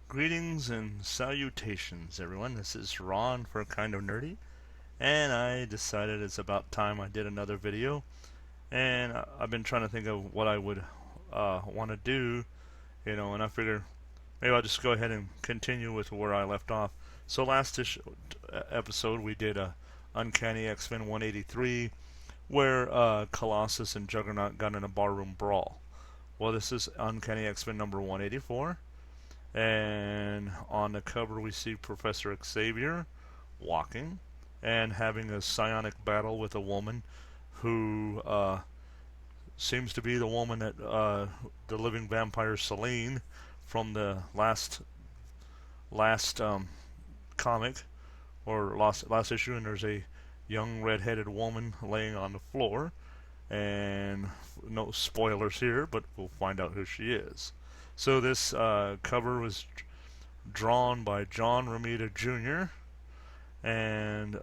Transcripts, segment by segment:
Greetings and salutations, everyone. This is Ron for Kind of Nerdy, and I decided it's about time I did another video. And I've been trying to think of what I would want to do, and I figure maybe I'll just go ahead and continue with where I left off. So last episode we did a Uncanny X Men 183, where Colossus and Juggernaut got in a barroom brawl. Well, this is Uncanny X Men number 184. And on the cover we see Professor Xavier walking and having a psionic battle with a woman who seems to be the woman that the living vampire Selene from the last comic or last issue, and there's a young red-headed woman laying on the floor, and no spoilers here, but we'll find out who she is. So this cover was drawn by John Romita Jr. and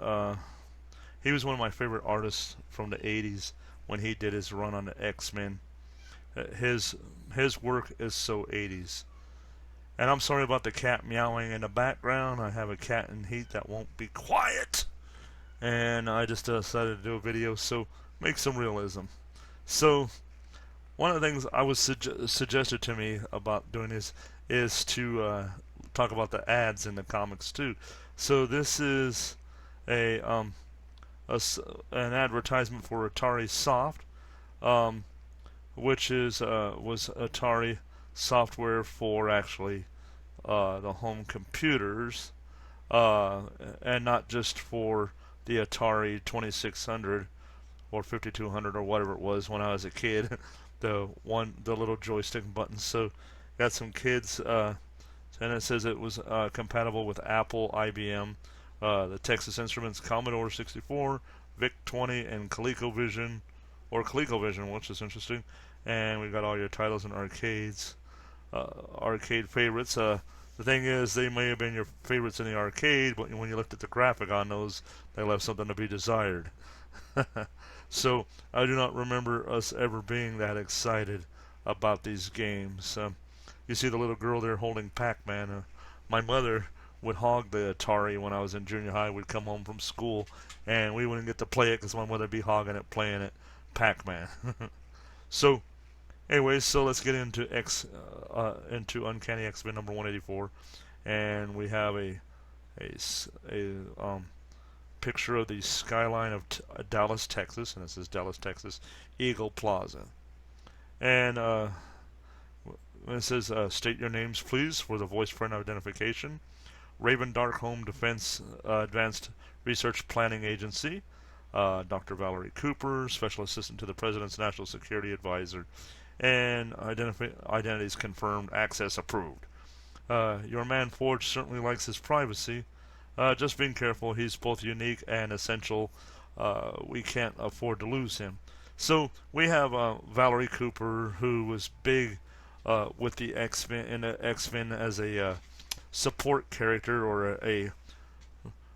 he was one of my favorite artists from the 80s when he did his run on the X-Men. His work is so 80s. And I'm sorry about the cat meowing in the background. I have a cat in heat that won't be quiet. And I just decided to do a video, so make some realism. So one of the things I was suggested to me about doing is to talk about the ads in the comics too. So this is an advertisement for Atari Soft, which was Atari software for actually the home computers, and not just for the Atari 2600 or 5200 or whatever it was when I was a kid. the little joystick buttons. So got some kids, and it says it was compatible with Apple, IBM, the Texas Instruments, Commodore 64, VIC-20, and ColecoVision, which is interesting. And we got all your titles and arcades, arcade favorites. The thing is, they may have been your favorites in the arcade, but when you looked at the graphic on those, they left something to be desired. So I do not remember us ever being that excited about these games. You see the little girl there holding Pac-Man. My mother would hog the Atari when I was in junior high. We'd come home from school and we wouldn't get to play it because my mother would be hogging it, playing it, Pac-Man. So anyways, so let's get into Uncanny X Men number 184, and we have a picture of the skyline of Dallas, Texas, and it says Dallas, Texas, Eagle Plaza. And it says, state your names, please, for the voice friend identification. Raven Darkholme Defense Advanced Research Planning Agency. Dr. Valerie Cooper, Special Assistant to the President's National Security Advisor. And identities confirmed, access approved. Your man Forge certainly likes his privacy. Just being careful, he's both unique and essential. We can't afford to lose him. So we have Valerie Cooper, who was big with the X-Men as a support character, or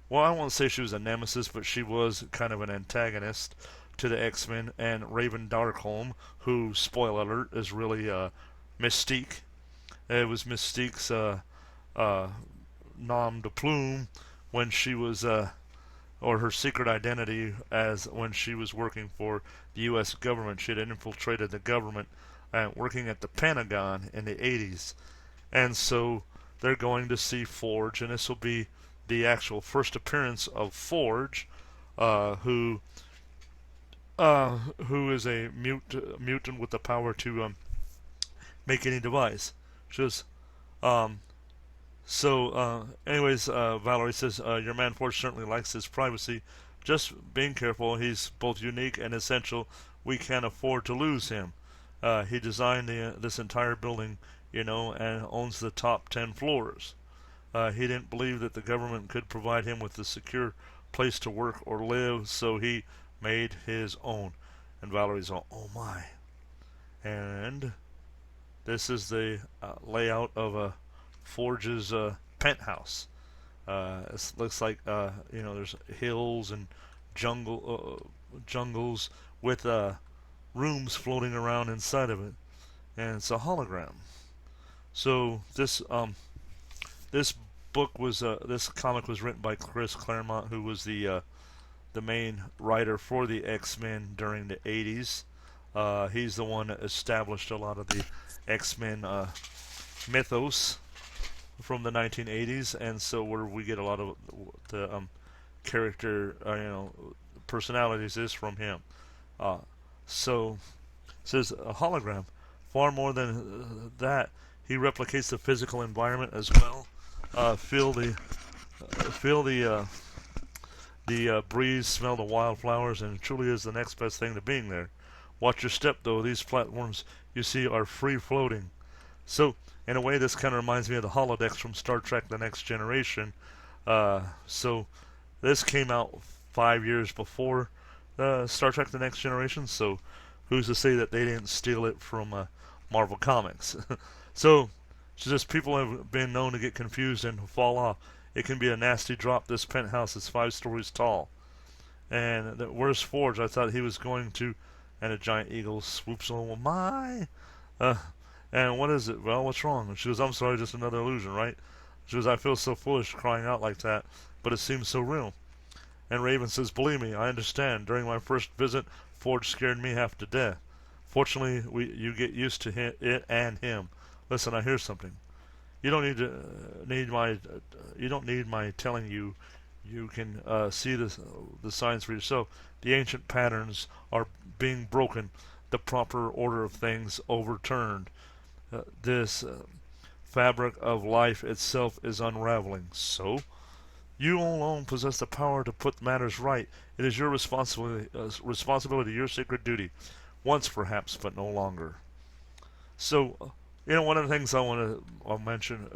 well, I won't say she was a nemesis, but she was kind of an antagonist to the X-Men. And Raven Darkholme, who, spoiler alert, is really Mystique. It was Mystique's nom de plume when she was, or her secret identity as when she was working for the U.S. government. She had infiltrated the government, working at the Pentagon in the 80s. And so they're going to see Forge, and this will be the actual first appearance of Forge, who is a mutant with the power to make any device. Just anyways, Valerie says, your man Forge certainly likes his privacy. Just being careful, he's both unique and essential. We can't afford to lose him. He designed this entire building, and owns the top 10 floors. He didn't believe that the government could provide him with a secure place to work or live, so he made his own. And Valerie's all, oh my. And this is the layout of Forge's penthouse. It looks like there's hills and jungles with rooms floating around inside of it, and it's a hologram. So this this this comic was written by Chris Claremont, who was the main writer for the X Men during the '80s. He's the one that established a lot of the X Men mythos from the 1980s, and so where we get a lot of the character, personalities is from him. Uh, so it says a hologram. Far more than that, he replicates the physical environment as well. Feel the breeze, smell the wildflowers, and it truly is the next best thing to being there. Watch your step, though. These platforms you see are free floating. So, in a way, this kind of reminds me of the holodecks from Star Trek: The Next Generation. So, this came out 5 years before Star Trek: The Next Generation. So, who's to say that they didn't steal it from Marvel Comics? So, it's just people have been known to get confused and fall off. It can be a nasty drop. This penthouse is 5 stories tall. And where's Forge? I thought he was going to. And a giant eagle swoops over my. And what is it? Well, what's wrong? And she goes, I'm sorry, just another illusion, right? She goes, I feel so foolish crying out like that, but it seems so real. And Raven says, believe me, I understand. During my first visit, Forge scared me half to death. Fortunately, you get used to it and him. Listen, I hear something. You don't need my telling you. You can see the signs for yourself. The ancient patterns are being broken. The proper order of things overturned. This fabric of life itself is unraveling. So, you alone possess the power to put matters right. It is your responsibility, your sacred duty. Once, perhaps, but no longer. So, one of the things I want to mention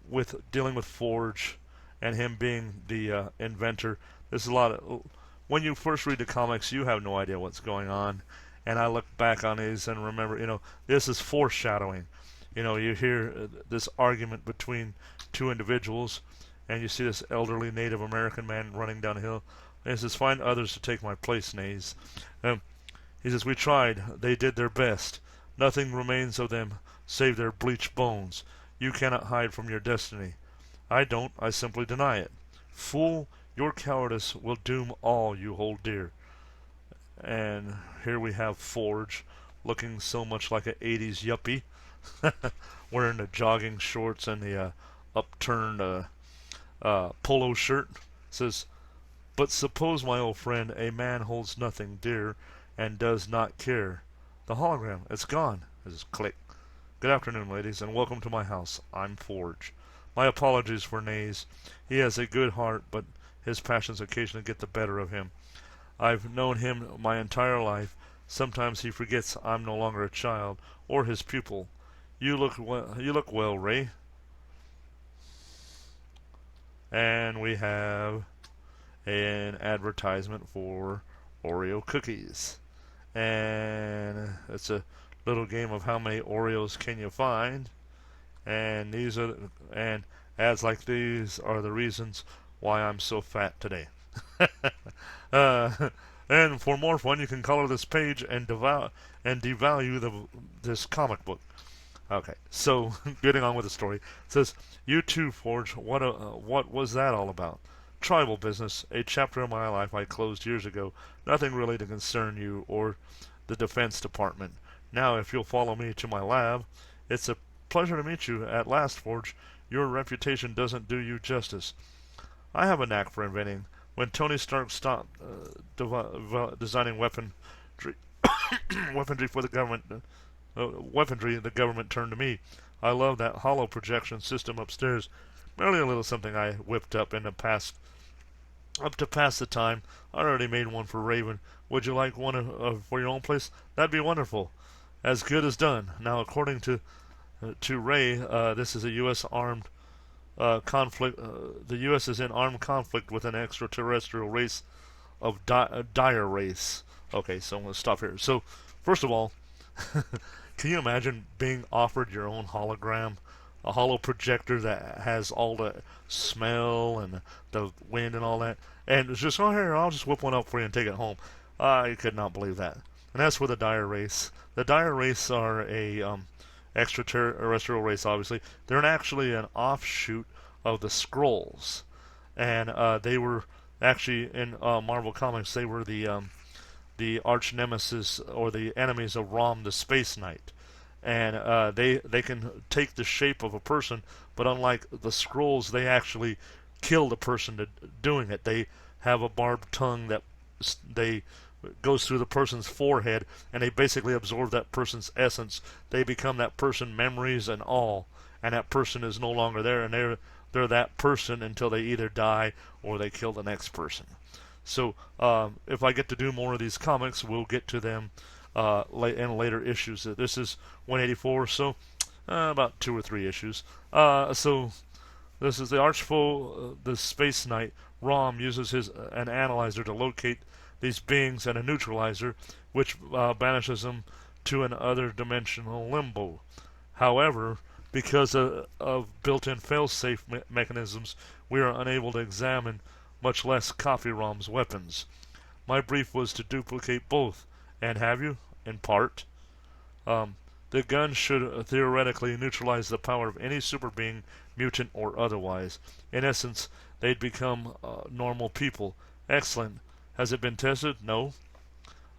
with dealing with Forge and him being the inventor, there's a lot of. When you first read the comics, you have no idea what's going on. And I look back on these and remember, this is foreshadowing. You hear this argument between two individuals, and you see this elderly Native American man running down a hill. And he says, find others to take my place, Nays. He says, we tried. They did their best. Nothing remains of them save their bleached bones. You cannot hide from your destiny. I don't. I simply deny it. Fool, your cowardice will doom all you hold dear. And here we have Forge, looking so much like an 80s yuppie, wearing the jogging shorts and the upturned polo shirt. Says, but suppose, my old friend, a man holds nothing dear and does not care. The hologram, it's gone. It just click. Good afternoon, ladies, and welcome to my house. I'm Forge. My apologies for Nays. He has a good heart, but his passions occasionally get the better of him. I've known him my entire life. Sometimes he forgets I'm no longer a child or his pupil. You look well, Ray. And we have an advertisement for Oreo cookies. And it's a little game of how many Oreos can you find. And ads like these are the reasons why I'm so fat today. And for more fun, you can color this page and devalue this comic book. Okay, so getting on with the story. It says, you too, Forge. What was that all about? Tribal business, a chapter of my life I closed years ago. Nothing really to concern you or the Defense Department. Now, if you'll follow me to my lab, it's a pleasure to meet you at last, Forge. Your reputation doesn't do you justice. I have a knack for inventing. When Tony Stark stopped designing weaponry for the government, the government turned to me. I love that hollow projection system upstairs. Merely a little something I whipped up to pass the time. I already made one for Raven. Would you like one for your own place? That'd be wonderful. As good as done. Now, according to Ray, this is a U.S. armed conflict. The U.S. is in armed conflict with an extraterrestrial race of dire race. Okay, so I'm going to stop here. So, first of all, can you imagine being offered your own hologram? A hollow projector that has all the smell and the wind and all that. And it's just, oh, here, I'll just whip one up for you and take it home. I could not believe that. And that's for the dire race. The dire race are a extraterrestrial race, obviously. They're actually an offshoot of the Skrulls, and they were actually in Marvel Comics. They were the arch nemesis or the enemies of Rom the Space Knight, and they can take the shape of a person, but unlike the Skrulls, they actually kill the person doing it. They have a barbed tongue that they goes through the person's forehead, and they basically absorb that person's essence. They become that person, memories and all, and that person is no longer there, and they're that person until they either die or they kill the next person. So if I get to do more of these comics, we'll get to them in later issues. This is 184, so about 2 or 3 issues. So this is the archfoe, the Space Knight. Rom uses an analyzer to locate these beings and a neutralizer, which banishes them to an other dimensional limbo. However, because of built-in fail-safe mechanisms, we are unable to examine, much less copy Rom's weapons. My brief was to duplicate both, and have you? In part. The gun should theoretically neutralize the power of any super being, mutant or otherwise. In essence, they'd become normal people. Excellent. Has it been tested? No.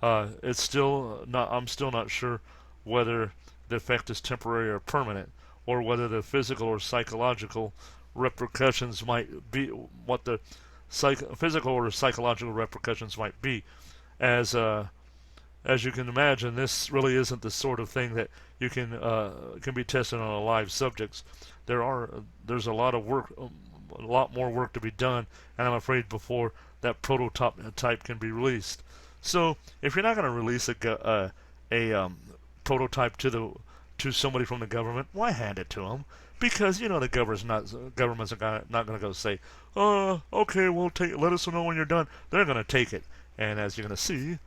It's still not. I'm still not sure whether the effect is temporary or permanent, or whether the physical or psychological repercussions might be what the physical or psychological repercussions might be. As you can imagine, this really isn't the sort of thing that you can be tested on a live subjects. There's a lot of work, a lot more work to be done, and I'm afraid before that prototype can be released. So if you're not going to release a prototype to somebody from the government, why hand it to them? Because the government's not going to go say, okay, we'll take. Let us know when you're done. They're going to take it, and as you're going to see,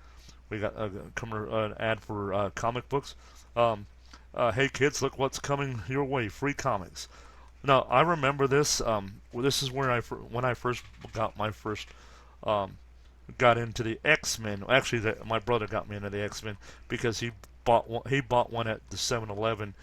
we got an ad for comic books. Hey kids, look what's coming your way! Free comics. Now I remember this. This is where when I first got my first got into the X Men. Actually, my brother got me into the X Men because he bought one at the 7-Eleven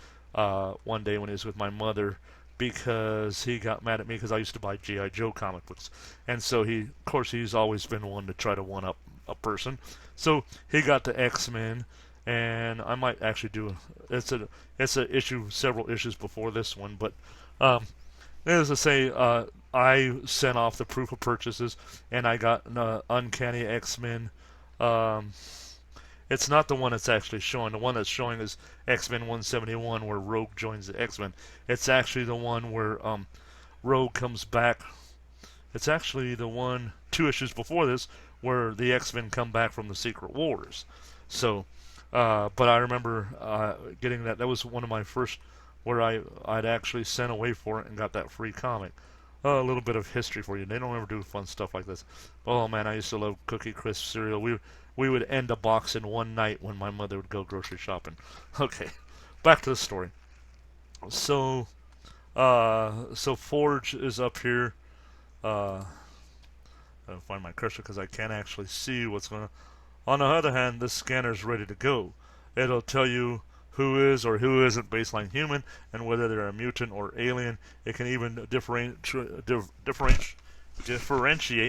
one day when he was with my mother, because he got mad at me because I used to buy G.I. Joe comic books, and so of course he's always been one to try to one up a person. So he got the X Men, and I might actually do it's a issue, several issues before this one, but as I say, I sent off the proof of purchases, and I got an Uncanny X Men. It's not the one that's actually showing. The one that's showing is X Men 171, where Rogue joins the X Men. It's actually the one where Rogue comes back. It's actually the one 2 issues before this where the X Men come back from the Secret Wars. So, but I remember getting that. That was one of my first where I'd actually sent away for it and got that free comic. A little bit of history for you. They don't ever do fun stuff like this. Oh man, I used to love Cookie Crisp cereal. We would end a box in one night when my mother would go grocery shopping. Okay, back to the story. So Forge is up here. I'll find my cursor because I can't actually see what's going on. On the other hand, this scanner is ready to go. It'll tell you who is or who isn't baseline human, and whether they're a mutant or alien. It can even differentiate.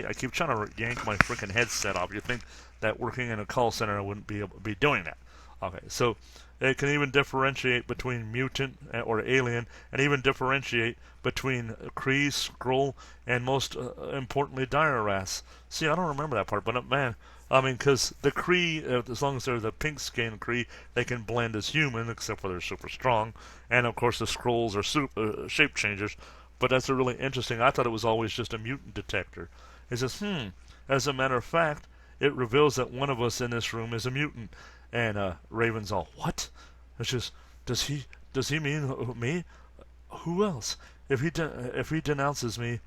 I keep trying to yank my freaking headset off. You think that working in a call center I wouldn't be doing that? Okay, so it can even differentiate between mutant or alien, and even differentiate between Kree, Skrull, and most importantly, Dire-Wraiths. See, I don't remember that part, but man, I mean, because the Kree, as long as they're the pink-skinned Kree, they can blend as human, except for they're super strong. And of course, the Skrulls are shape changers. But that's a really interesting. I thought it was always just a mutant detector. It says, as a matter of fact, it reveals that one of us in this room is a mutant. And Raven's all, what? It's just, does he mean me? Who else? If he denounces me,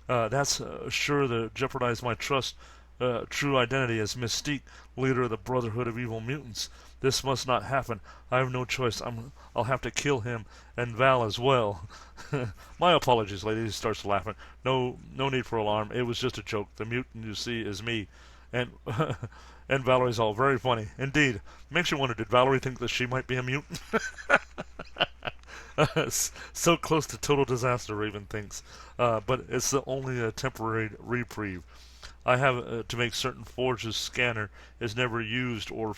that's sure to jeopardize my true identity as Mystique, leader of the Brotherhood of Evil Mutants. This must not happen. I have no choice. I'll have to kill him, and Val as well. My apologies, ladies. He starts laughing. No need for alarm. It was just a joke. The mutant you see is me. And and Valerie's all, very funny. Indeed. Makes you wonder, did Valerie think that she might be a mutant? So close to total disaster, Raven thinks. But it's the only temporary reprieve. I have to make certain Forge's scanner is never used or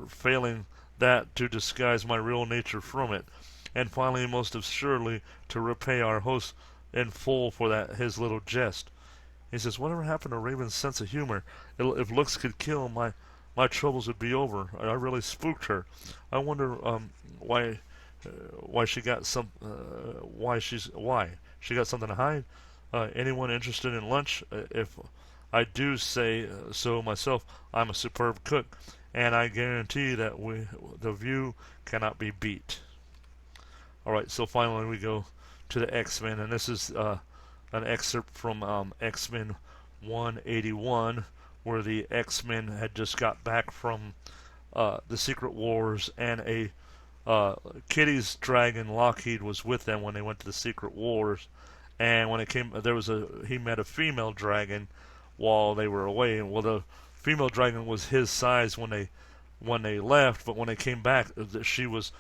failing that to disguise my real nature from it, and finally, most assuredly, to repay our host in full for that his little jest. He says, "Whatever happened to Raven's sense of humor? If looks could kill, my troubles would be over. I really spooked her. I wonder why she got why she got something to hide. Anyone interested in lunch? If I do say so myself, I'm a superb cook, and I guarantee that the view cannot be beat." All right, so finally we go to the X Men, and this is an excerpt from X Men 181, where the X Men had just got back from the Secret Wars, and a Kitty's dragon Lockheed was with them when they went to the Secret Wars, and when it came, he met a female dragon while they were away, and well, the female dragon was his size when they left, but when they came back, she was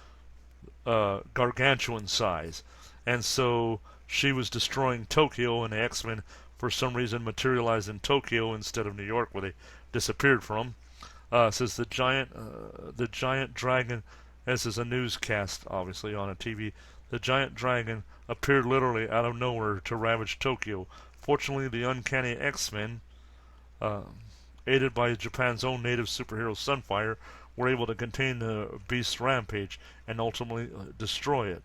gargantuan size, and so she was destroying Tokyo, and the X-Men for some reason materialized in Tokyo instead of New York, where they disappeared from. Says the giant dragon. This is a newscast, obviously on a TV. The giant dragon appeared literally out of nowhere to ravage Tokyo. Fortunately, the Uncanny X Men, aided by Japan's own native superhero Sunfire, were able to contain the beast's rampage and ultimately destroy it.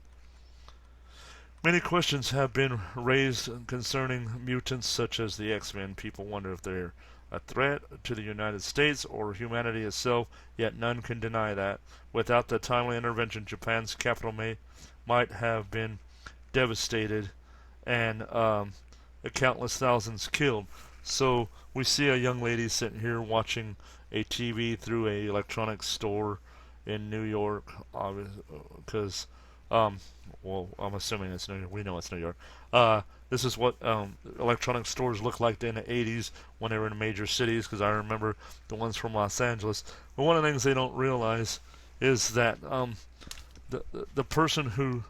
Many questions have been raised concerning mutants such as the X-Men. People wonder if they're a threat to the United States or humanity itself, yet none can deny that. Without the timely intervention, Japan's capital might have been devastated and countless thousands killed. So we see a young lady sitting here watching a TV through a electronics store in New York, because well, I'm assuming it's New York. We know it's New York. This is what electronic stores looked like in the 80s when they were in major cities, because I remember the ones from Los Angeles. But one of the things they don't realize is that the person who,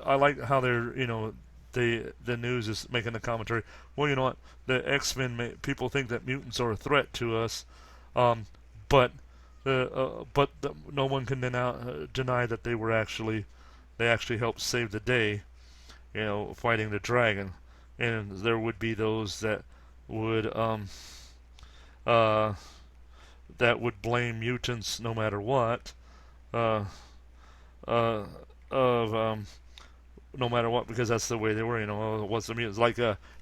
I like how they're, the news is making the commentary. Well, you know what? The X-Men, people think that mutants are a threat to us, but no one can deny that they actually helped save the day, fighting the dragon. And there would be those that would blame mutants no matter what, uh, of no matter what, because that's the way they were. What's the mutants like?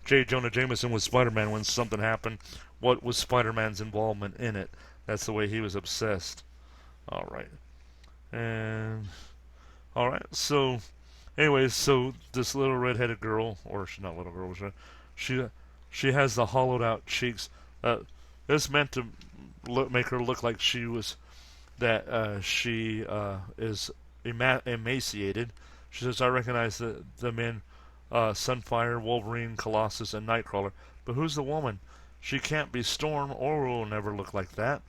J. Jonah Jameson with Spider-Man. When something happened, what was Spider-Man's involvement in it? That's the way he was obsessed. All right, and all right. So, anyways, so this little red-headed girl, or she's not a little girl, she has the hollowed-out cheeks. This meant to make her look like she is emaciated. She says, "I recognize the men, Sunfire, Wolverine, Colossus, and Nightcrawler. But who's the woman? She can't be Storm, or will never look like that."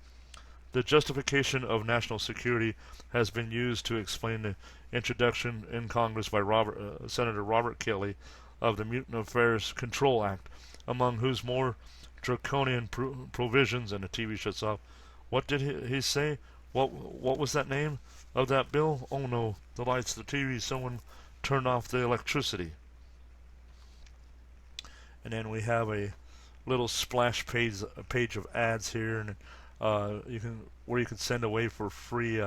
The justification of national security has been used to explain the introduction in Congress by Senator Robert Kelly of the Mutant Affairs Control Act, among whose more draconian provisions, and the TV shuts off. What did he say? What was that name of that bill? Oh no, the lights, the TV, someone turned off the electricity. And then we have a little splash page of ads here, and you can send away for free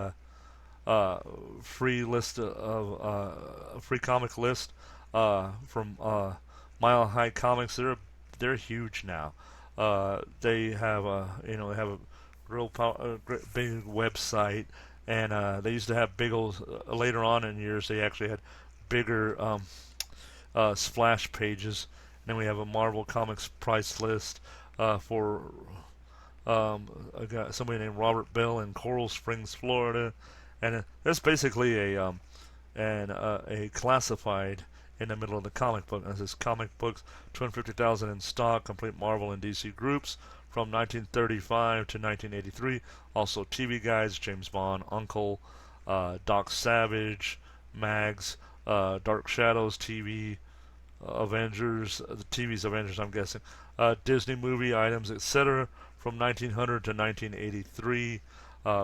list of free comic list from Mile High Comics. They're huge now. They have a real great big website, and they used to have big old. Later on in years, they actually had bigger splash pages. And then we have a Marvel Comics price list for somebody named Robert Bell in Coral Springs, Florida, and that's basically a classified in the middle of the comic book. This is comic books, 250,000 in stock, complete Marvel and DC groups from 1935 to 1983. Also TV guides, James Bond, Uncle, Doc Savage, Mags, Dark Shadows TV, Avengers, the TV's Avengers, I'm guessing, Disney movie items, etc. from 1900 to 1983.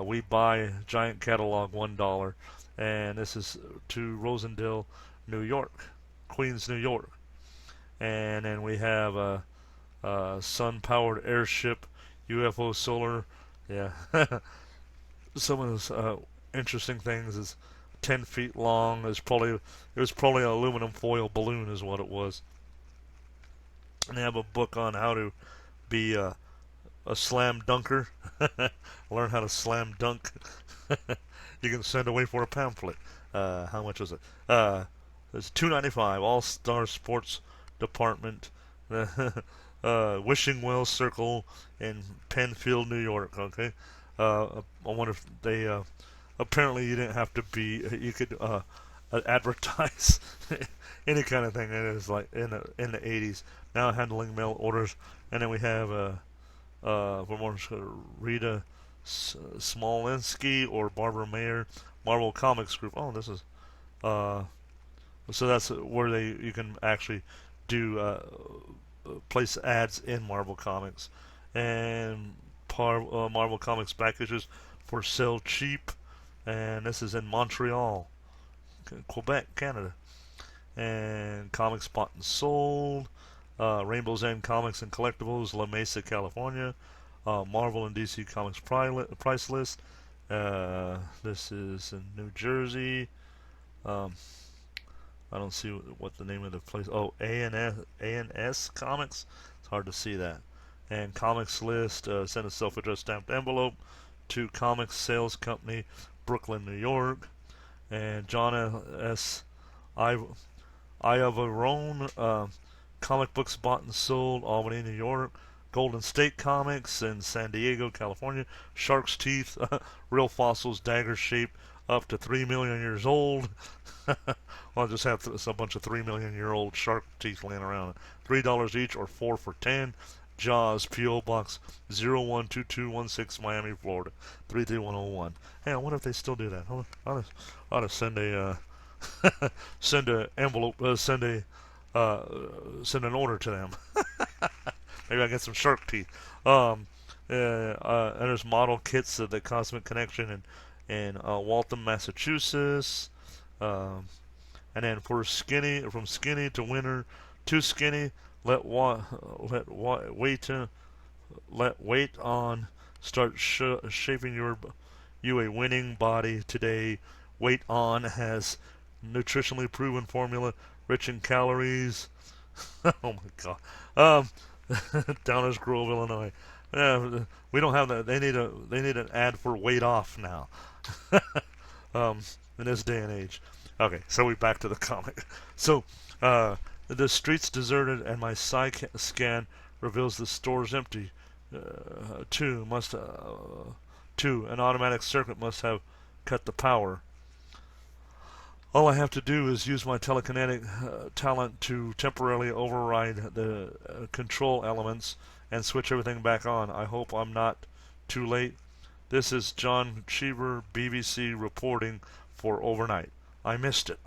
We buy giant catalog $1, and this is to Rosendale, New York, Queens, New York. And then we have a sun-powered airship, UFO solar. Yeah, some of those interesting things is 10 feet long. It was probably an aluminum foil balloon, is what it was. And they have a book on how to be a slam dunker. Learn how to slam dunk. You can send away for a pamphlet. How much was it? It's $2.95. All Star Sports Department. Wishing Well Circle in Penfield, New York. Okay. I wonder if they. Apparently, you didn't have to be. You could advertise any kind of thing. It is like in the 80s. Now handling mail orders, and then we have Rita Smolinski or Barbara Mayer, Marvel Comics Group. Oh, this is so that's where you can actually do place ads in Marvel Comics, and Marvel Comics packages for sale cheap, and this is in Montreal, Quebec, Canada, and comics bought and sold. Rainbow's End Comics and Collectibles, La Mesa, California. Marvel and DC Comics price list. This is in New Jersey. I don't see what the name of the place. Oh, A&S Comics. It's hard to see that. And comics list. Send a self-addressed stamped envelope to Comics Sales Company, Brooklyn, New York. And John S. Iavarone. Comic books bought and sold, Albany, New York. Golden State Comics in San Diego, California. Shark's Teeth, real fossils, dagger shape, up to 3 million years old. Well, I'll just have a bunch of 3 million year old shark teeth laying around. $3 each or 4 for 10. Jaws, P.O. Box 012216, Miami, Florida 33101. Hey, I wonder if they still do that. I ought to send a send a envelope, send an order to them. Maybe I get some shark teeth. And there's model kits of the Cosmic Connection in Waltham, Massachusetts. And then from skinny to winner, too skinny. Let weight on. Start shaping you a winning body today. Weight On has nutritionally proven formula, rich in calories. Oh my God. Downers Grove, Illinois. We don't have that. They need an ad for Weight Off now. In this day and age. Okay, so we back to the comic. So, the streets deserted, and my scan reveals the store's empty. Two, an automatic circuit must have cut the power. All I have to do is use my telekinetic talent to temporarily override the control elements and switch everything back on. I hope I'm not too late. This is John Cheever, BBC, reporting for Overnight. I missed it.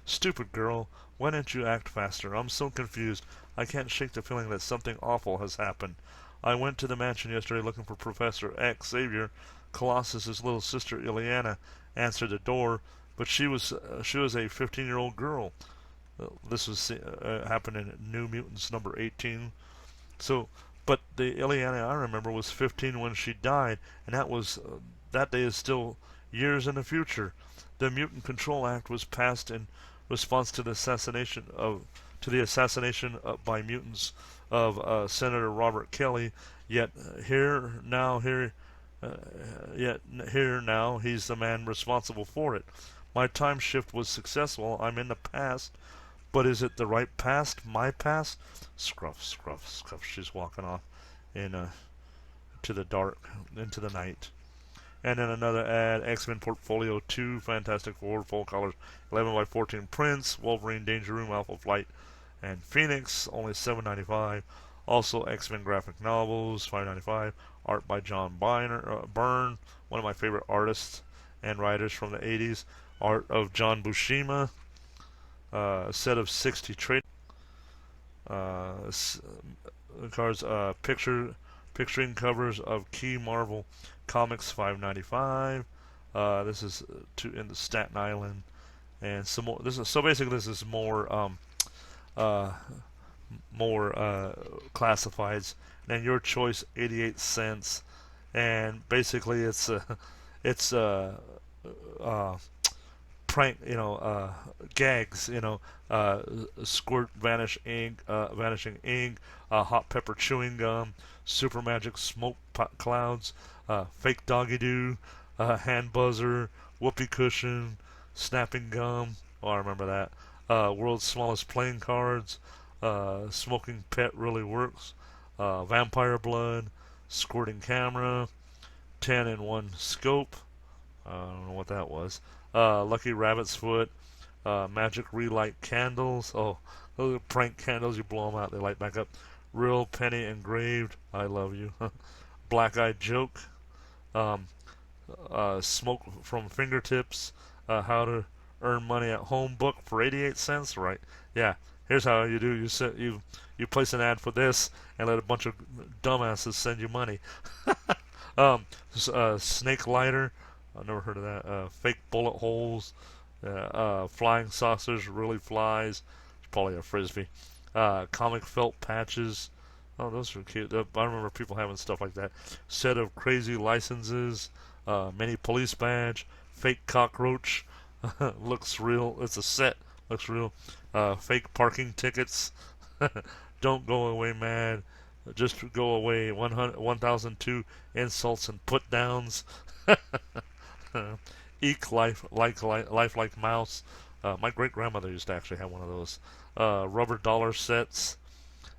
Stupid girl. Why didn't you act faster? I'm so confused. I can't shake the feeling that something awful has happened. I went to the mansion yesterday looking for Professor X. Xavier. Colossus's little sister Ileana answered the door, but she was a 15-year-old girl. This was happened in New Mutants number 18. So, but the Ileana I remember was 15 when she died, and that day is still years in the future. The Mutant Control Act was passed in response to the assassination by mutants of Senator Robert Kelly. Yet here now he's the man responsible for it. My time shift was successful. I'm in the past, but is it the right past? My past? Scruff, scruff, scruff. She's walking off to the dark, into the night. And then another ad, X Men Portfolio 2, Fantastic Four, full colors, 11 by 14 prints, Wolverine, Danger Room, Alpha Flight, and Phoenix, only $7.95. Also X Men graphic novels, $5.95. Art by John Byrne, one of my favorite artists. and writers from the 80s. Art of John Buscema. A set of 60 trade uh, cards. Picturing covers of key Marvel comics, $5.95. This is in the Staten Island, and some more. This is so basically this is uh, more classifieds. And your choice, 88 cents, and basically it's uh, prank, gags, squirt vanishing ink, hot pepper chewing gum, super magic smoke clouds, fake doggy doo, hand buzzer, whoopee cushion, snapping gum. Oh, I remember that. World's smallest playing cards, smoking pet really works, vampire blood, squirting camera, 10 in 1 scope. I don't know what that was. Lucky Rabbit's Foot, Magic Relight Candles. Oh, those are prank candles. You blow them out, they light back up. Real Penny Engraved. I love you. Black Eyed Joke. Um, Smoke from Fingertips. How to Earn Money at Home book for 88 cents. Right. Yeah. Here's how you do. You place an ad for this and let a bunch of dumbasses send you money. Snake Lighter. I've never heard of that. Fake bullet holes. Flying saucers really flies. It's probably a frisbee. Comic felt patches. Oh, those are cute. I remember people having stuff like that. Set of crazy licenses. Mini police badge. Fake cockroach. Looks real. It's a set. Looks real. Fake parking tickets. Don't go away mad. Just go away. 1002 insults and put downs. Eek life like mouse. My great grandmother used to actually have one of those. Rubber dollar sets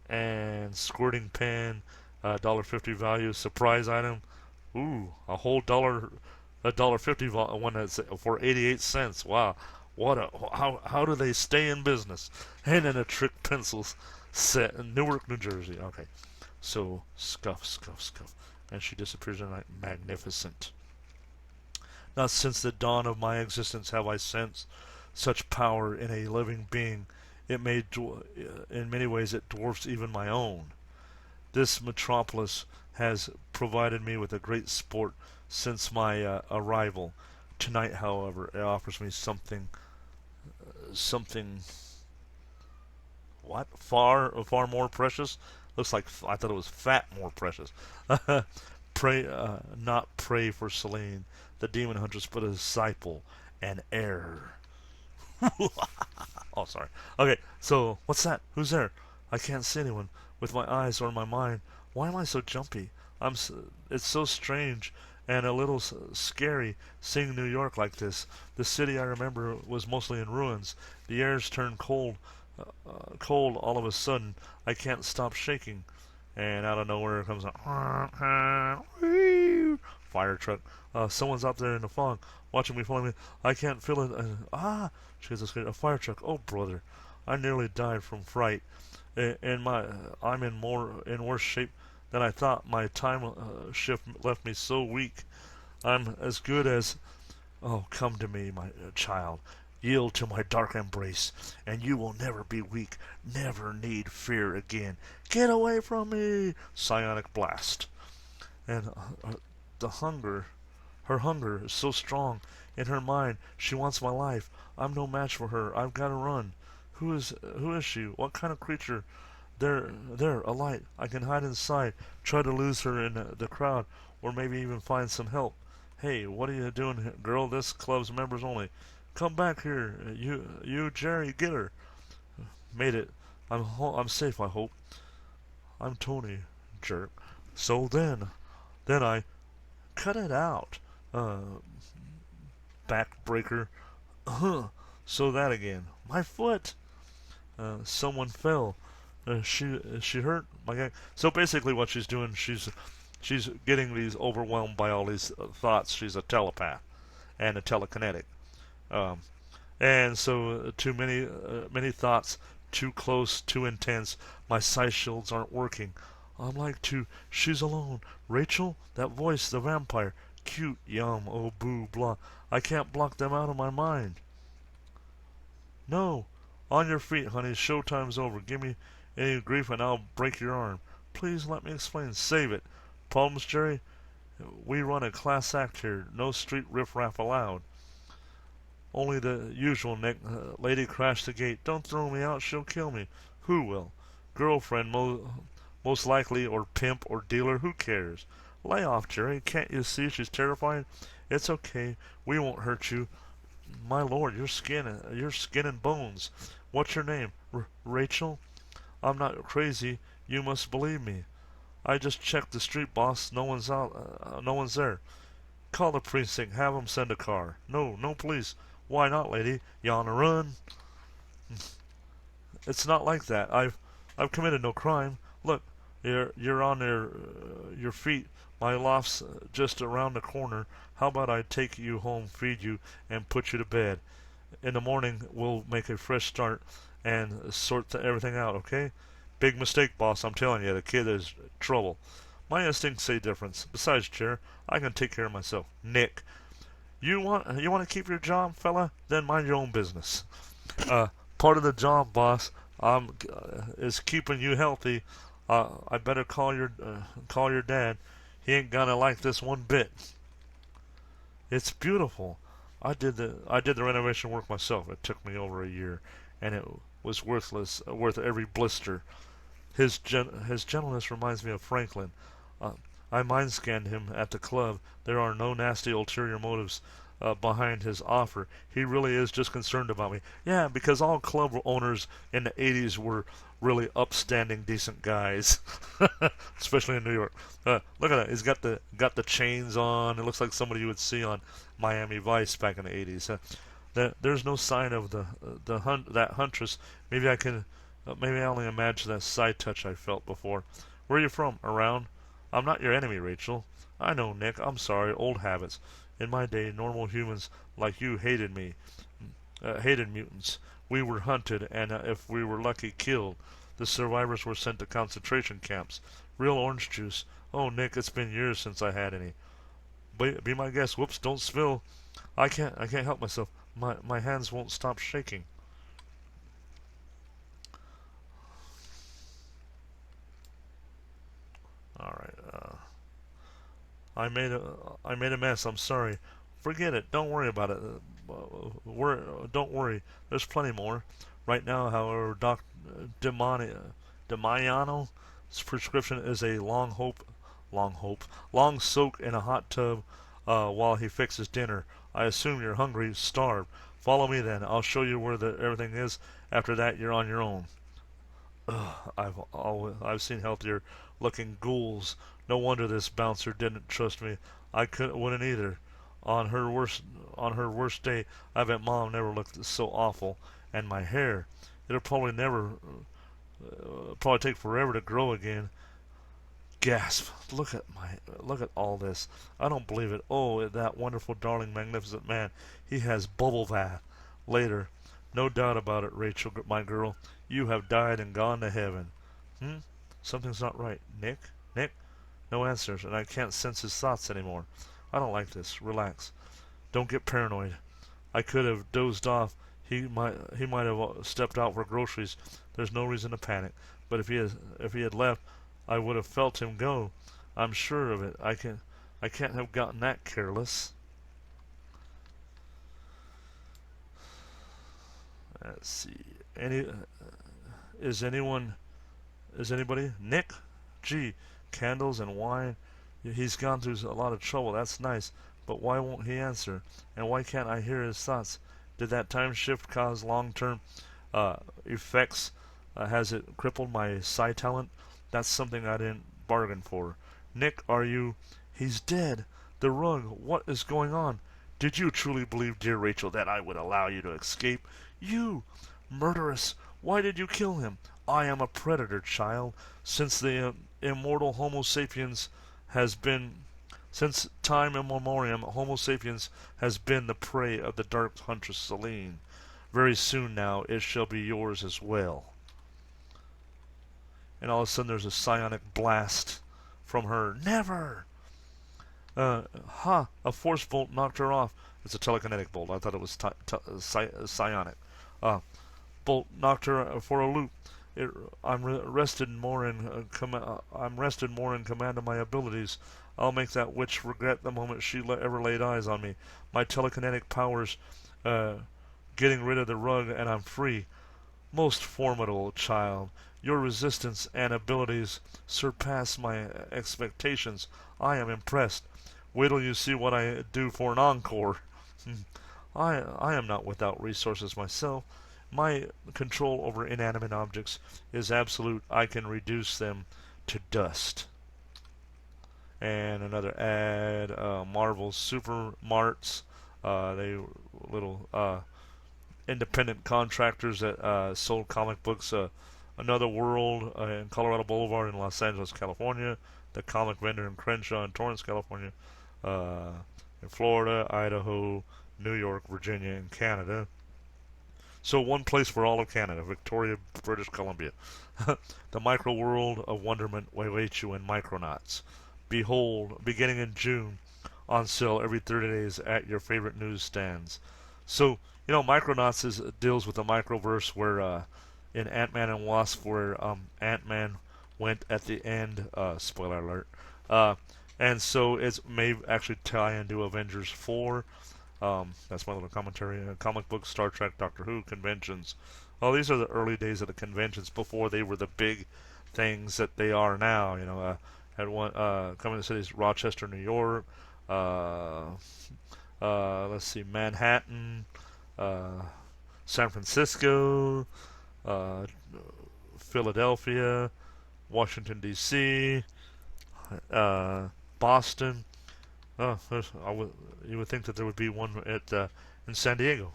and squirting pen. $1.50 value surprise item. Ooh, a whole $1.50 one that's for 88 cents. Wow, how do they stay in business? And then a trick pencils set in Newark, New Jersey. Okay, so scuff, and she disappears in the night. Magnificent. Not since the dawn of my existence have I sensed such power in a living being. In many ways, it dwarfs even my own. This metropolis has provided me with a great sport since my arrival. Tonight, however, it offers me something, what? Far more precious? Looks like I thought it was fat more precious. Not pray for Selene, the demon huntress, but a disciple, an heir. Oh, sorry. Okay, so what's that? Who's there? I can't see anyone with my eyes or my mind. Why am I so jumpy? It's so strange and a little scary seeing New York like this. The city I remember was mostly in ruins. The air's turned cold all of a sudden. I can't stop shaking. And out of nowhere comes a fire truck. Someone's out there in the fog, watching me, following me. I can't feel it. She gets a fire truck. Oh, brother, I nearly died from fright. I'm in worse shape than I thought. My time shift left me so weak. I'm as good as. Oh, come to me, my child. Yield to my dark embrace, and you will never be weak, never need fear again. Get away from me! Psionic blast. And her hunger is so strong. In her mind, she wants my life. I'm no match for her. I've got to run. Who is she? What kind of creature? There, a light. I can hide inside, try to lose her in the crowd, or maybe even find some help. Hey, what are you doing, girl? This club's members only. Come back here. You, Jerry, get her. Made it. I'm safe, I hope. I'm Tony, jerk. So then I cut it out. Backbreaker. So that again. My foot. Someone fell. She hurt my guy. So basically, what she's doing, she's getting these overwhelmed by all these thoughts. She's a telepath and a telekinetic. Um, and so too many thoughts, too close, too intense. My sight shields aren't working. I'm like she's alone. Rachel, that voice, the vampire. Cute, yum, oh boo, blah. I can't block them out of my mind. No. On your feet, honey. Showtime's over. Give me any grief and I'll break your arm. Please let me explain. Save it. Problems, Jerry? We run a class act here. No street riffraff allowed. Only the usual, Nick. Lady crashed the gate. Don't throw me out. She'll kill me. Who will? Girlfriend, most likely, or pimp, or dealer. Who cares? Lay off, Jerry. Can't you see she's terrified? It's okay. We won't hurt you. My lord, your skin and bones. What's your name? Rachel? I'm not crazy. You must believe me. I just checked the street, boss. No one's out. No one's there. Call the precinct. Have 'em send a car. No, no police. Why not, lady? You on a run? It's not like that. I've committed no crime. Look, you're on your feet. My loft's just around the corner. How about I take you home, feed you, and put you to bed? In the morning, we'll make a fresh start and sort everything out, okay? Big mistake, boss. I'm telling you, the kid is trouble. My instincts say different. Besides, Chair, I can take care of myself. Nick, you want to keep your job, fella? Then mind your own business. Part of the job, boss, is keeping you healthy. I better call your dad. He ain't gonna like this one bit. It's beautiful. I did the renovation work myself. It took me over a year, and it was worth every blister. His gentleness reminds me of Franklin. I mind scanned him at the club. There are no nasty ulterior motives behind his offer. He really is just concerned about me. Yeah, because all club owners in the 80s were really upstanding, decent guys, especially in New York. Look at that. He's got the chains on. It looks like somebody you would see on Miami Vice back in the 80s. There's no sign of that huntress. Maybe I only imagine that side touch I felt before. Where are you from? Around? I'm not your enemy, Rachel. I know, Nick. I'm sorry. Old habits. In my day, normal humans like you hated mutants. We were hunted, and if we were lucky, killed. The survivors were sent to concentration camps. Real orange juice. Oh, Nick, it's been years since I had any. Be my guest. Whoops, don't spill. I can't help myself. My hands won't stop shaking. All right. I made a mess. I'm sorry. Forget it. Don't worry about it. Don't worry. There's plenty more. Right now, however, Doc Damiano's prescription is a long soak in a hot tub while he fixes dinner. I assume you're hungry, starved. Follow me then. I'll show you where everything is. After that, you're on your own. I've seen healthier looking ghouls. No wonder this bouncer didn't trust me. Wouldn't either. On her worst day, I bet Mom never looked so awful. And my hair, it'll probably take forever to grow again. Gasp! Look at all this. I don't believe it. Oh, that wonderful, darling, magnificent man. He has bubble bath. Later. No doubt about it, Rachel, my girl. You have died and gone to heaven. Something's not right. Nick? Nick? No answers, and I can't sense his thoughts anymore. I don't like this. Relax. Don't get paranoid. I could have dozed off. He might have stepped out for groceries. There's no reason to panic. But if he had left, I would have felt him go. I'm sure of it. I can't have gotten that careless. Let's see. Is anybody? Nick? Gee, candles and wine. He's gone through a lot of trouble. That's nice. But why won't he answer? And why can't I hear his thoughts? Did that time shift cause long-term effects? Has it crippled my psi talent? That's something I didn't bargain for. Nick, are you... He's dead. The rug. What is going on? Did you truly believe, dear Rachel, that I would allow you to escape? You! Murderess! Why did you kill him? I am a predator, child. Since the immortal Homo sapiens has been... Since time immemorial, Homo sapiens has been the prey of the dark huntress Selene. Very soon now, it shall be yours as well. And all of a sudden there's a psionic blast from her. Never! A force bolt knocked her off. It's a telekinetic bolt. I thought it was psionic. Uh, bolt knocked her for a loop. It, I'm rested more in command of my abilities. I'll make that witch regret the moment she ever laid eyes on me. My telekinetic powers, uh, getting rid of the rug, and I'm free. Most formidable child, your resistance and abilities surpass my expectations. I am impressed. Wait till you see what I do for an encore. I am not without resources myself. My control over inanimate objects is absolute. I can reduce them to dust. And another ad, Marvel Super Marts. They little independent contractors that sold comic books. Another World in Colorado Boulevard in Los Angeles, California. The Comic Vendor in Crenshaw and Torrance, California. Uh, in Florida, Idaho, New York, Virginia, and Canada. So one place for all of Canada, Victoria, British Columbia. The Micro World of Wonderment awaits you in Micronauts. Behold, beginning in June, on sale every 30 days at your favorite newsstands. So, Micronauts deals with the microverse where in Ant-Man and Wasp, where Ant-Man went at the end, spoiler alert, and so it may actually tie into Avengers 4. That's my little commentary. Comic books, Star Trek, Doctor Who, conventions. Oh, these are the early days of the conventions before they were the big things that they are now. Had one coming to cities: Rochester, New York. Let's see, Manhattan, uh, San Francisco, uh, Philadelphia, Washington D.C., Boston. Oh, you would think that there would be one in San Diego.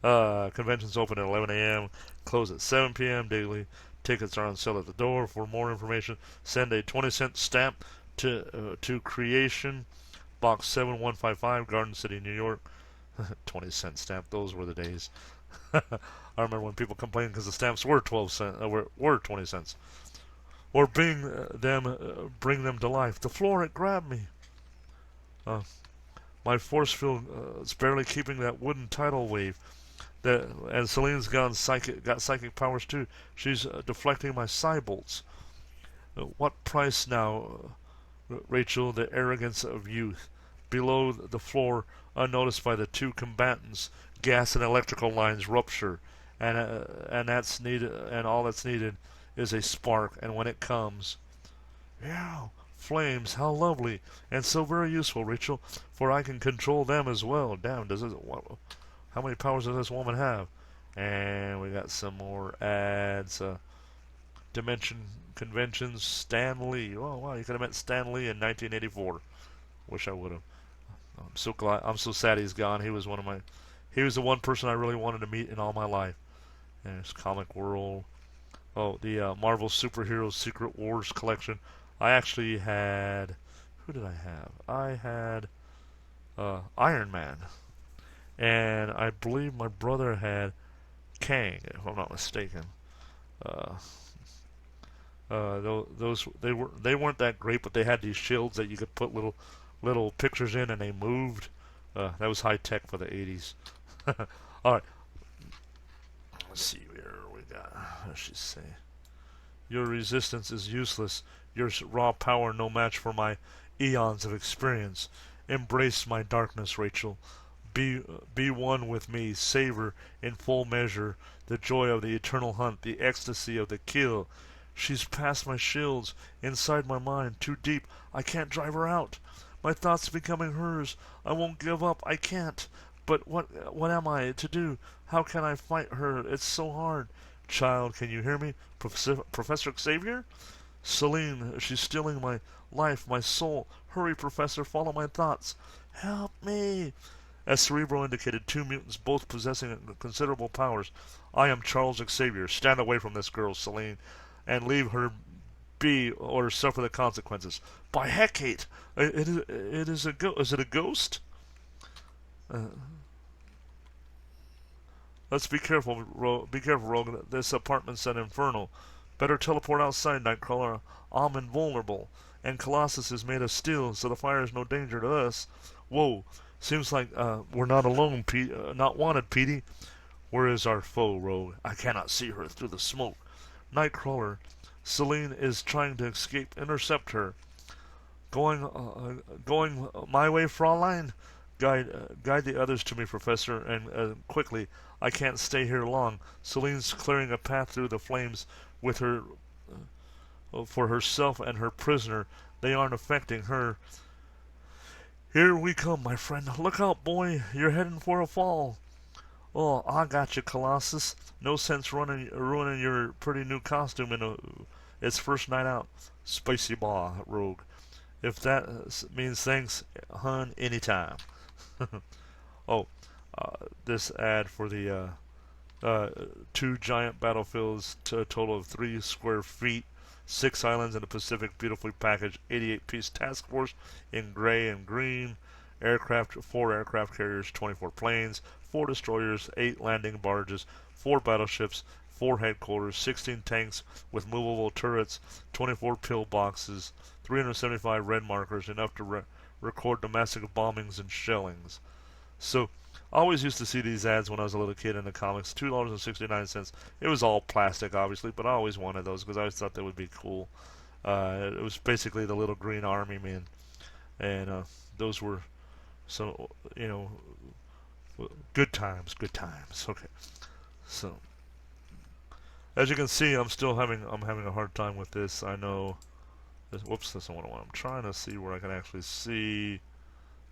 Conventions open at 11 a.m., close at 7 p.m. daily. Tickets are on sale at the door. For more information, send a 20-cent stamp to Creation, Box 7155, Garden City, New York. 20-cent stamp. Those were the days. I remember when people complained because the stamps were 12 cents, were 20 cents. Or bring them to life. The floor, it grabbed me. Uh, my force field is barely keeping that wooden tidal wave. And Selene's got psychic powers too. She's deflecting my psi bolts. What price now, Rachel? The arrogance of youth. Below the floor, unnoticed by the two combatants, gas and electrical lines rupture, and that's needed. And all that's needed is a spark. And when it comes, yeah. Flames, how lovely, and so very useful, Rachel, for I can control them as well. Damn, how many powers does this woman have? And we got some more ads. Dimension Conventions, Stan Lee. Oh, wow, you could have met Stan Lee in 1984. Wish I would have. I'm so sad he's gone. He was the one person I really wanted to meet in all my life. And it's Comic World. Oh, the Marvel Superheroes Secret Wars collection. I actually had... Who did I have? I had Iron Man. And I believe my brother had Kang, if I'm not mistaken. Those they weren't that great, but they had these shields that you could put little pictures in, and they moved. That was high tech for the 80s. All right. Let's see where we got. What does she say? Your resistance is useless. Your raw power no match for my eons of experience. Embrace my darkness, Rachel. Be one with me. Savor in full measure the joy of the eternal hunt, the ecstasy of the kill. She's past my shields, inside my mind, too deep. I can't drive her out. My thoughts becoming hers. I won't give up. I can't. But what am I to do? How can I fight her? It's so hard. Child, can you hear me? Professor Xavier? Selene, she's stealing my life, my soul. Hurry, Professor, follow my thoughts. Help me. As Cerebro indicated, two mutants, both possessing considerable powers. I am Charles Xavier. Stand away from this girl, Selene, and leave her be or suffer the consequences. By Hecate! It is a ghost. Is it a ghost? Let's be careful, Rogue. This apartment's an inferno. Better teleport outside, Nightcrawler. I'm invulnerable. and Colossus is made of steel, so the fire is no danger to us. Whoa, seems like we're not alone, not wanted, Petey. Where is our foe, Rogue? I cannot see her through the smoke. Nightcrawler, Selene is trying to escape. Intercept her. Going my way, Fraulein. Guide the others to me, Professor, and quickly. I can't stay here long. Selene's clearing a path through the flames with her for herself and her prisoner. They aren't affecting her. Here we come, my friend. Look out, boy. You're heading for a fall. Oh, I got you, Colossus. No sense ruining your pretty new costume in its first night out. Spicy Baw, Rogue. If that means thanks, hun, anytime. Oh, this ad for the 2 giant battlefields to a total of 3 square feet, 6 islands in the Pacific, beautifully packaged 88-piece task force in gray and green, 4 aircraft carriers, 24 planes, 4 destroyers, 8 landing barges, 4 battleships, 4 headquarters, 16 tanks with movable turrets, 24 pillboxes, 375 red markers, enough to record domestic bombings and shellings. So, I always used to see these ads when I was a little kid in the comics. $2.69. It was all plastic, obviously, but I always wanted those because I always thought they would be cool. It was basically the little green army men, and those were so good times, good times. Okay, so as you can see, I'm having a hard time with this. I know. Whoops, that's not what I want. I'm trying to see where I can actually see.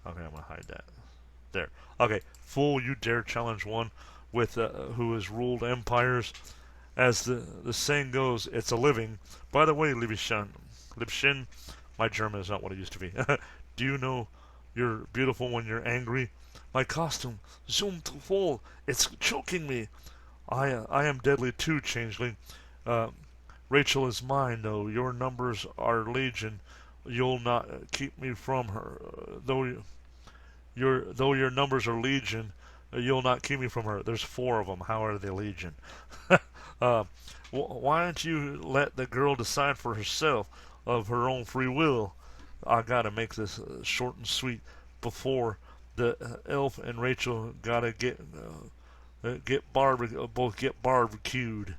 Okay, I'm gonna hide that. There. Okay, fool, you dare challenge one with who has ruled empires? As the saying goes, it's a living. By the way, Liebchen, my German is not what it used to be. Do you know you're beautiful when you're angry? My costume, zoom to full, it's choking me. I am deadly too, changeling. Rachel is mine, though. Your numbers are legion. You'll not keep me from her, though your numbers are legion, you'll not keep me from her. There's 4 of them. How are they legion? Why don't you let the girl decide for herself of her own free will? I gotta make this short and sweet before the elf and Rachel gotta both get barbecued.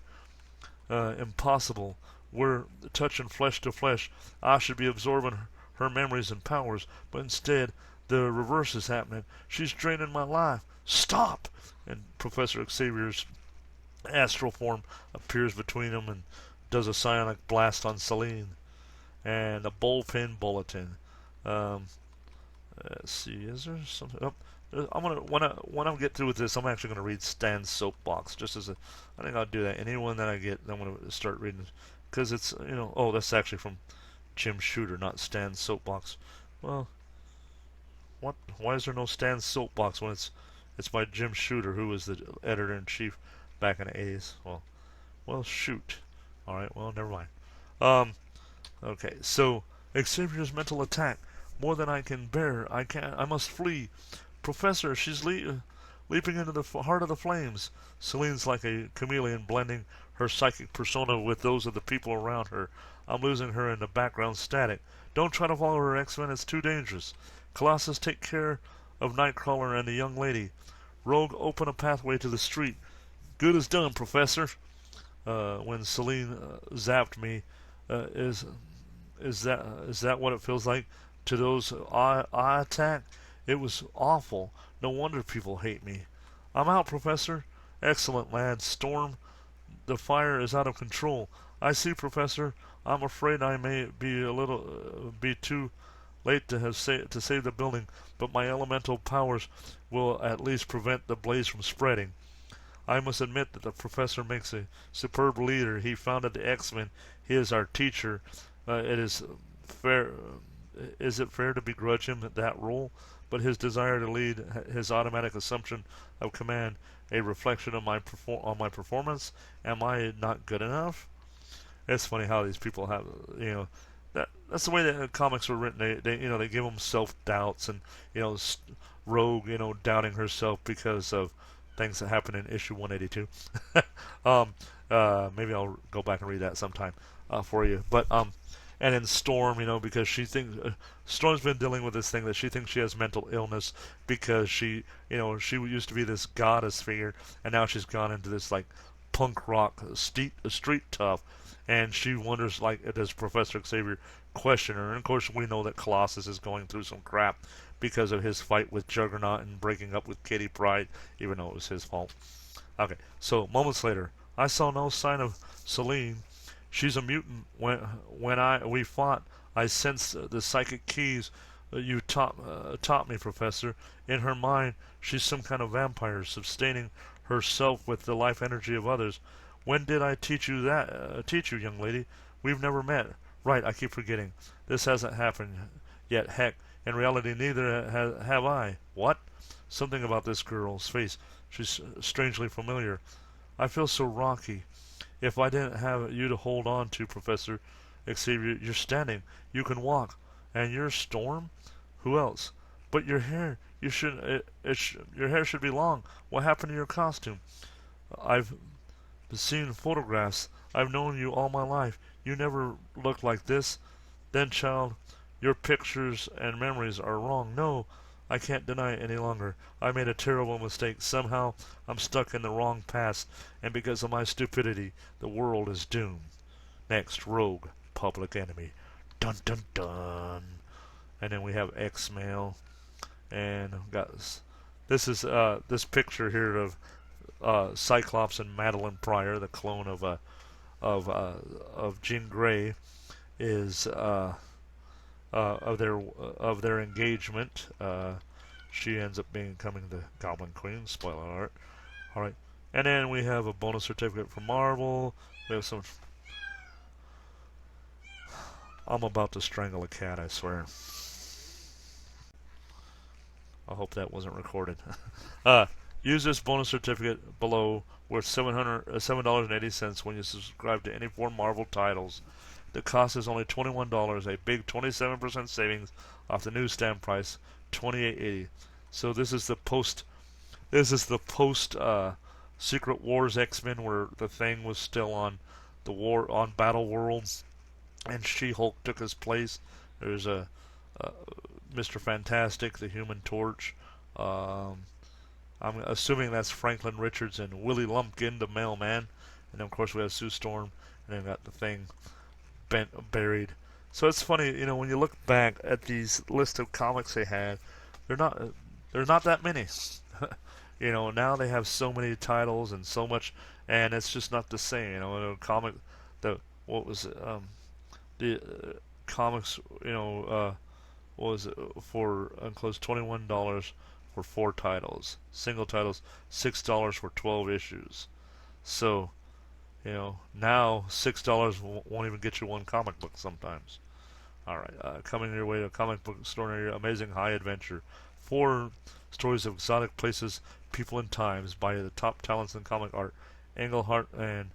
Impossible. We're touching flesh to flesh. I should be absorbing her memories and powers, but instead the reverse is happening. She's draining my life. Stop! And Professor Xavier's astral form appears between them and does a psionic blast on Selene. And a bullpen bulletin. Let's see, is there something? Oh, I'm gonna when I get through with this, I'm actually gonna read Stan's soapbox. Just as I think I'll do that. Anyone that I get, I'm gonna start reading because it's Oh, that's actually from Jim Shooter, not Stan's soapbox. Well, what? Why is there no Stan's soapbox when it's by Jim Shooter, who was the editor in chief back in the 80s? Well, shoot. All right. Well, never mind. Okay. So Xavier's mental attack. More than I can bear. I must flee. Professor, she's leaping into the heart of the flames. Selene's like a chameleon, blending her psychic persona with those of the people around her. I'm losing her in the background static. Don't try to follow her, X-Men. It's too dangerous. Colossus, take care of Nightcrawler and the young lady. Rogue, open a pathway to the street. Good as done, Professor. When Selene zapped me, is that what it feels like to those I attack? It was awful. No wonder people hate me. I'm out, Professor. Excellent, lad. Storm, the fire is out of control. I see, Professor. I'm afraid I may be too late to save the building, but my elemental powers will at least prevent the blaze from spreading. I must admit that the professor makes a superb leader. He founded the X Men. He is our teacher. It is fair. Is it fair to begrudge him that role? But his desire to lead, his automatic assumption of command, a reflection of my performance. Am I not good enough? It's funny how these people have, that's the way that comics were written. They give them self doubts and Rogue, doubting herself because of things that happen in issue 182. Maybe I'll go back and read that sometime for you. But And then Storm, because she thinks Storm's been dealing with this thing that she thinks she has mental illness because she used to be this goddess figure, and now she's gone into this like punk rock street tough, and she wonders like does Professor Xavier question her? And of course we know that Colossus is going through some crap because of his fight with Juggernaut and breaking up with Kitty Pryde, even though it was his fault. Okay, so moments later, I saw no sign of Selene. She's a mutant. When we fought, I sensed the psychic keys you taught me, Professor. In her mind, she's some kind of vampire, sustaining herself with the life energy of others. When did I teach you that? Teach you, young lady? We've never met. Right, I keep forgetting. This hasn't happened yet. Heck, in reality, neither have I. What? Something about this girl's face. She's strangely familiar. I feel so rocky. If I didn't have you to hold on to, Professor Xavier, you're standing. You can walk. And you're Storm? Who else? But your hair. You should. Your hair should be long. What happened to your costume? I've seen photographs. I've known you all my life. You never looked like this. Then, child, your pictures and memories are wrong. No, I can't deny it any longer. I made a terrible mistake. Somehow I'm stuck in the wrong past, and because of my stupidity, the world is doomed. Next, Rogue, Public Enemy. Dun dun dun. And then we have X-Mail, and got this picture here of Cyclops and Madeline Pryor, the clone of Jean Grey, is of their engagement. She ends up becoming the Goblin Queen. Spoiler alert. All right, and then we have a bonus certificate from Marvel. We have some. I'm about to strangle a cat. I swear. I hope that wasn't recorded. Use this bonus certificate below worth $7.80 when you subscribe to any 4 Marvel titles. The cost is only $21, a big 27% savings off the newsstand price, $28.80. So this is the post. This is the post Secret Wars X Men, where the Thing was still on the war on Battle Worlds, and She-Hulk took his place. There's Mr. Fantastic, the Human Torch. I'm assuming that's Franklin Richards and Willie Lumpkin, the Mailman, and then of course we have Sue Storm, and then got the Thing buried. So it's funny, when you look back at these list of comics they had, they're not that many. Now they have so many titles and so much, and it's just not the same. A comic, what was it? The comics, what was it for? Close $21 for 4 titles. Single titles, $6 for 12 issues. So, now $6 won't even get you one comic book sometimes. Alright, coming your way to a comic book store near you, Amazing High Adventure. 4 stories of exotic places, people, and times by the top talents in comic art. Englehart and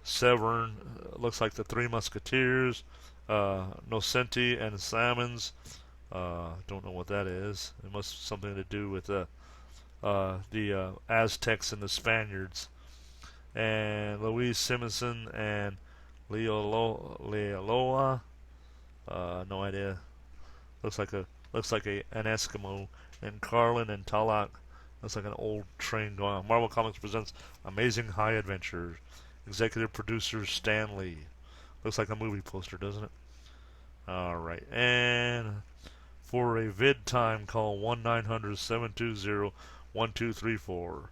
Severn, looks like the Three Musketeers. Nocenti and Salmons. Don't know what that is. It must have something to do with the Aztecs and the Spaniards. And Louise Simonson and Leoloa. No idea. Looks like an Eskimo. And Carlin and Talak. Looks like an old train going on. Marvel Comics presents Amazing High Adventures. Executive producer Stan Lee. Looks like a movie poster, doesn't it? Alright, and for a vid time, call 1-900-720-1234.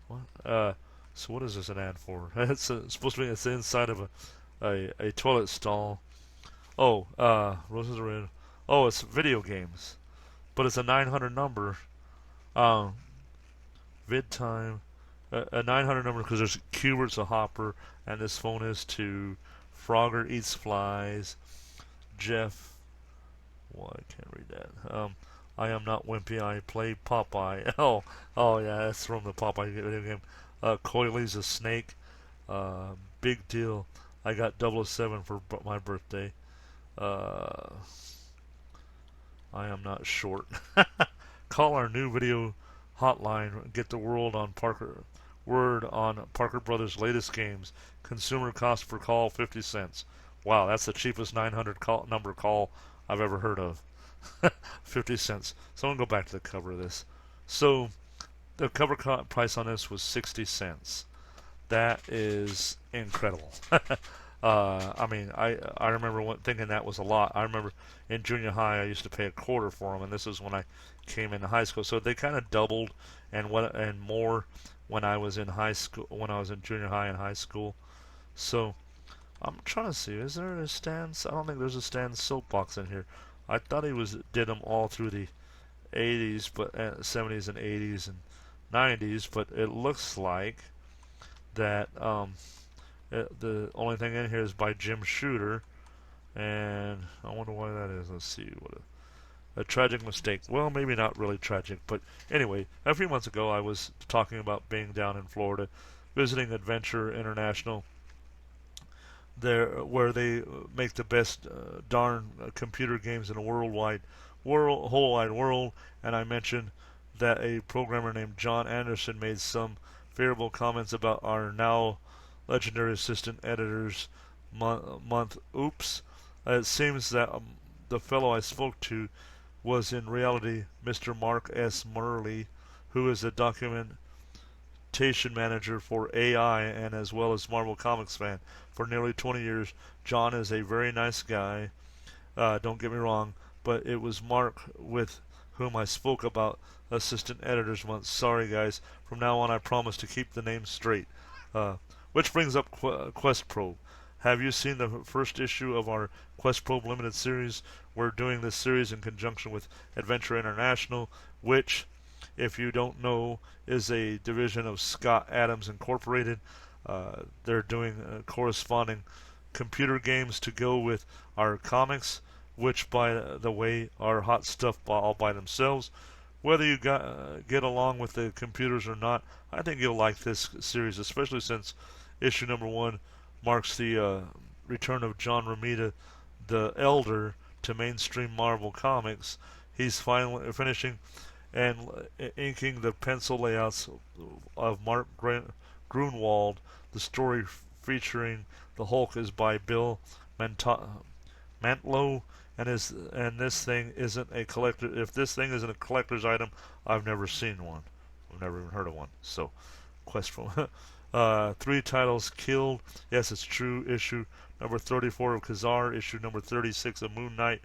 What? So what is this an ad for? It's supposed to be, it's inside of a toilet stall. Oh, Roses are Red. Oh, it's video games. But it's a 900 number. Vid time. A 900 number because there's Cubert's a hopper, and this phone is to Frogger Eats Flies. Jeff. Well, I can't read that. I am not wimpy. I play Popeye. Oh yeah, that's from the Popeye video game. Coiley's a snake. Big deal. I got 007 for my birthday. I am not short. Call our new video hotline. Get the word on Parker Brothers' latest games. Consumer cost per call 50 cents. Wow, that's the cheapest 900 number call I've ever heard of. 50 cents. So I'm going to go back to the cover of this. So the cover price on this was 60 cents. That is incredible. I mean, I remember thinking that was a lot. I remember in junior high I used to pay a quarter for them, and this is when I came into high school. So they kind of doubled and more when I was in high school, when I was in junior high and high school. So I'm trying to see, is there a Stan's? I don't think there's a Stan's soapbox in here. I thought he did them all through the 80s, but 70s and 80s and 90s, but it looks like that the only thing in here is by Jim Shooter, and I wonder why that is. Let's see, what a tragic mistake. Well, maybe not really tragic, but anyway, a few months ago I was talking about being down in Florida, visiting Adventure International, there where they make the best darn computer games in the whole wide world, and I mentioned that a programmer named John Anderson made some favorable comments about our now legendary assistant editors month. Oops. It seems that the fellow I spoke to was in reality Mr. Mark S. Murley, who is a documentation manager for AI and as well as Marvel Comics fan for nearly 20 years. John is a very nice guy, don't get me wrong, but it was Mark with whom I spoke about assistant editors once. Sorry guys, from now on I promise to keep the name straight. Which brings up Quest Probe. Have you seen the first issue of our Quest Probe limited series? We're doing this series in conjunction with Adventure International, which, if you don't know, is a division of Scott Adams Incorporated. They're doing corresponding computer games to go with our comics, which, by the way, are hot stuff all by themselves. Whether you get along with the computers or not, I think you'll like this series, especially since issue number 1 marks the return of John Romita the Elder to mainstream Marvel Comics. He's finally finishing and inking the pencil layouts of Mark Grunwald. The story featuring the Hulk is by Bill Mantlo, and this thing isn't a collector. If this thing isn't a collector's item, I've never seen one. I've never even heard of one. So, quest for 3 titles killed. Yes, it's true. Issue number 34 of Khazar, issue number 36 of Moon Knight,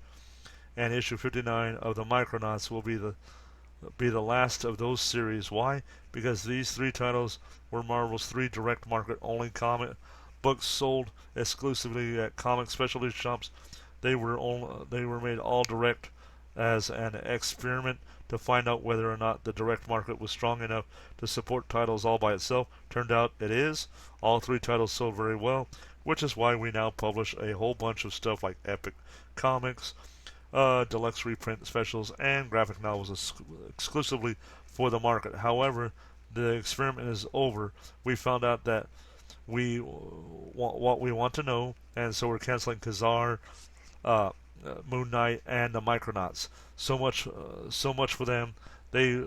and issue 59 of the Micronauts will be the last of those series. Why? Because these 3 titles were Marvel's 3 direct market only comic books sold exclusively at comic specialty shops. They were made all direct as an experiment to find out whether or not the direct market was strong enough to support titles all by itself. Turned out it is. All 3 titles sold very well, which is why we now publish a whole bunch of stuff like Epic Comics, deluxe reprint specials, and graphic novels exclusively for the market. However, the experiment is over. We found out that we want what we want to know, and so we're canceling Khazar, Moon Knight, and the Micronauts. So much for them. They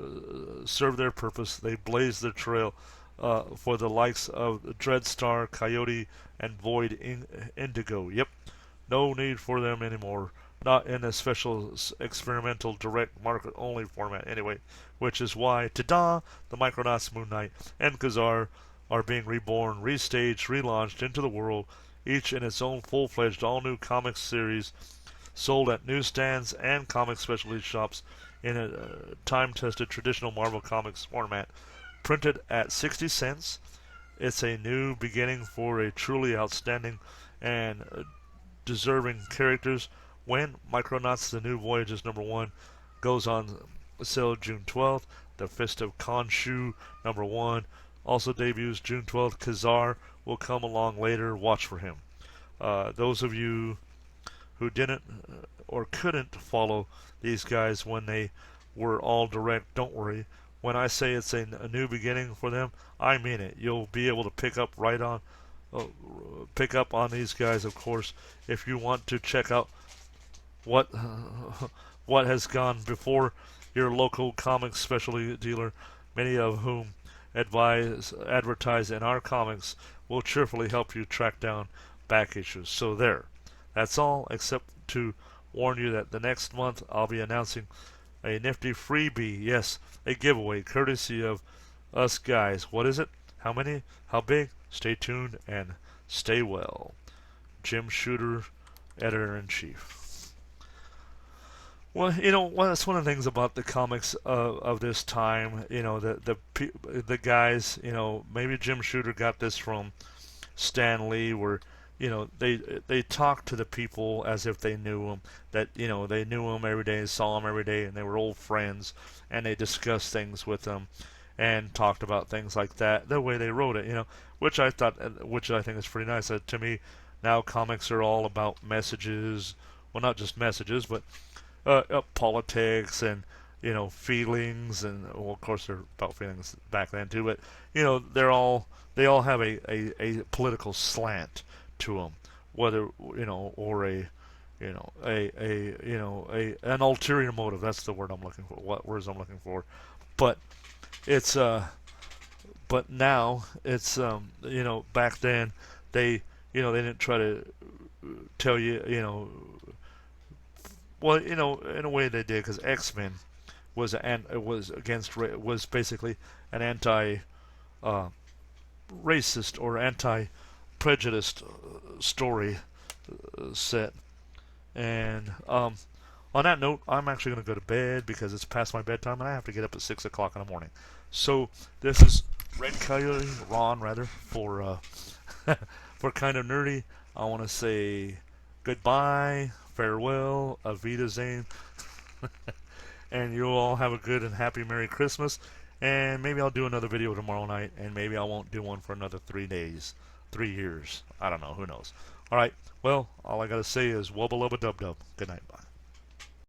serve their purpose. They blaze the trail for the likes of Dreadstar, Coyote, and Void Indigo. Yep, no need for them anymore. Not in a special experimental direct market only format anyway, which is why, ta-da, the Micronauts, Moon Knight, and Khazar are being reborn, restaged, relaunched into the world, each in its own full-fledged all-new comics series, sold at newsstands and comic specialty shops in a time-tested traditional Marvel Comics format, printed at 60 cents. It's a new beginning for a truly outstanding and deserving characters. When Micronauts The New Voyages number 1 goes on sale June 12th, The Fist of Khonshu number 1 also debuts June 12th. Khazar will come along later. Watch for him. Those of you who didn't or couldn't follow these guys when they were all direct, don't worry. When I say it's a new beginning for them, I mean it. You'll be able to pick up on these guys, of course, if you want to check out what what has gone before your local comics specialty dealer, many of whom advertise in our comics, will cheerfully help you track down back issues. So there. That's all, except to warn you that the next month I'll be announcing a nifty freebie. Yes, a giveaway courtesy of us guys. What is it? How many? How big? Stay tuned and stay well. Jim Shooter, Editor in Chief. Well, that's one of the things about the comics of this time. The guys. Maybe Jim Shooter got this from Stan Lee, where they talked to the people as if they knew them. That they knew them every day, saw them every day, and they were old friends, and they discussed things with them, and talked about things like that. The way they wrote it, which I think is pretty nice. To me, now comics are all about messages. Well, not just messages, but politics and feelings, and well, of course they're about feelings back then too. But they all have a political slant to them, whether or an ulterior motive. That's the word I'm looking for. What words I'm looking for? But it's but now it's back then they didn't try to tell you well, in a way they did, because X Men was basically an anti racist or anti prejudiced story set. And on that note, I'm actually going to go to bed because it's past my bedtime and I have to get up at 6 o'clock in the morning. So this is Ron rather, for for Kind of Nerdy. I want to say goodbye, farewell, Auf Wiedersehen, and you all have a good and happy Merry Christmas. And maybe I'll do another video tomorrow night, and maybe I won't do one for another 3 days, 3 years. I don't know. Who knows? All right. Well, all I got to say is wubba lubba dub dub. Good night. Bye.